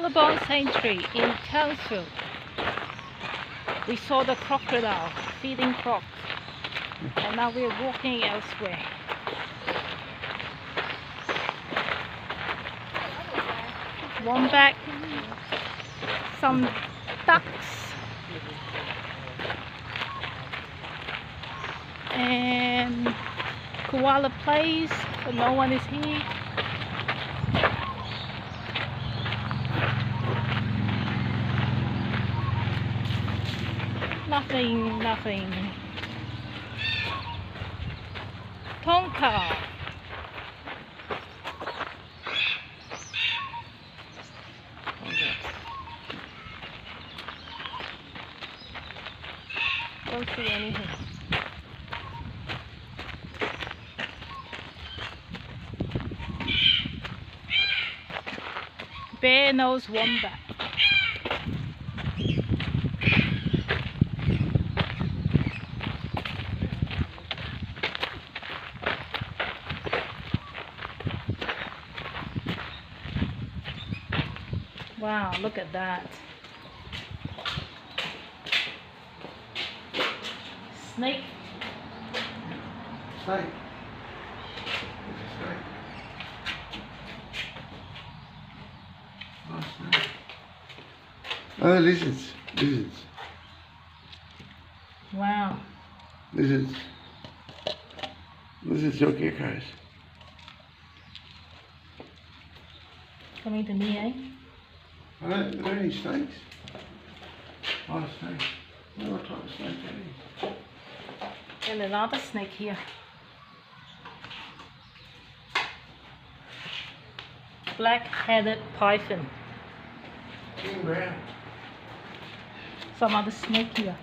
Billabong Sanctuary in Townsville. We saw the crocodile feeding crocs, and now we're walking elsewhere. Wombat, some ducks, and koala plays, but no one is here. Nothing. Tonka. Don't see anything. Bare-nosed wombat. Wow, look at that. Snake. Snake. Oh, snake. Oh, lizards. Wow. Lizards or geckos. Coming to me, eh? Are there any snakes? Oh, snakes. What type of snake are these? And another snake here. Black-headed python. King brown. Some other snake here.